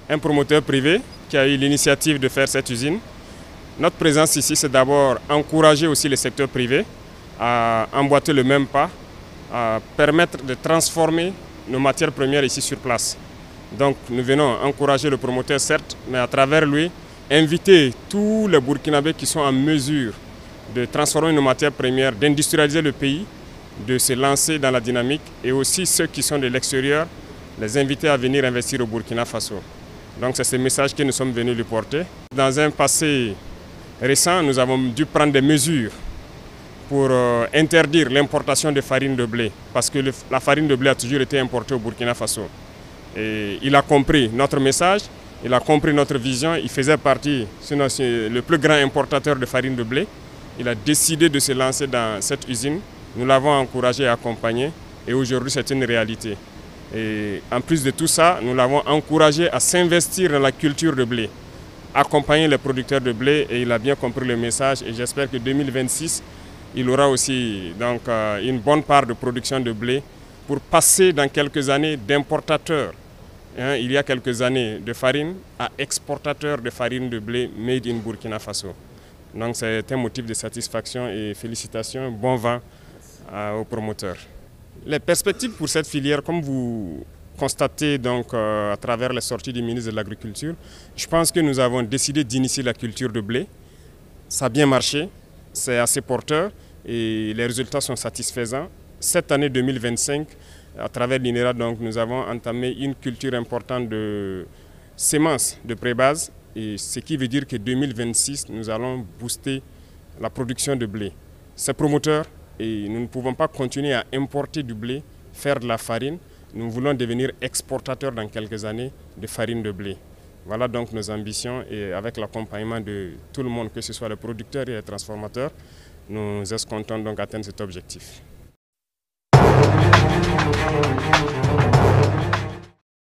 un promoteur privé qui a eu l'initiative de faire cette usine. Notre présence ici, c'est d'abord encourager aussi le secteur privé à emboîter le même pas, à permettre de transformer nos matières premières ici sur place. Donc nous venons encourager le promoteur certes, mais à travers lui, inviter tous les Burkinabés qui sont en mesure de transformer nos matières premières, d'industrialiser le pays, de se lancer dans la dynamique, et aussi ceux qui sont de l'extérieur, les inviter à venir investir au Burkina Faso. Donc c'est ce message que nous sommes venus lui porter. Dans un passé récent, nous avons dû prendre des mesures pour interdire l'importation de farine de blé, parce que la farine de blé a toujours été importée au Burkina Faso. Et il a compris notre message, il a compris notre vision, il faisait partie, sinon c'est le plus grand importateur de farine de blé. Il a décidé de se lancer dans cette usine. Nous l'avons encouragé et accompagné, et aujourd'hui c'est une réalité. Et en plus de tout ça, nous l'avons encouragé à s'investir dans la culture de blé, accompagner les producteurs de blé, et il a bien compris le message, et j'espère que 2026, il aura aussi donc, une bonne part de production de blé pour passer dans quelques années d'importateur, il y a quelques années, de farine, à exportateur de farine de blé made in Burkina Faso. Donc c'est un motif de satisfaction et félicitations, bon vent aux promoteurs. Les perspectives pour cette filière, comme vous constatez donc, à travers les sorties du ministre de l'Agriculture, je pense que nous avons décidé d'initier la culture de blé. Ça a bien marché, c'est assez porteur et les résultats sont satisfaisants. Cette année 2025, à travers l'INERA, donc, nous avons entamé une culture importante de semences de pré-base, et ce qui veut dire que 2026, nous allons booster la production de blé. C'est promoteur et nous ne pouvons pas continuer à importer du blé, faire de la farine. Nous voulons devenir exportateurs dans quelques années de farine de blé. Voilà donc nos ambitions, et avec l'accompagnement de tout le monde, que ce soit les producteurs et les transformateurs, nous escomptons donc atteindre cet objectif.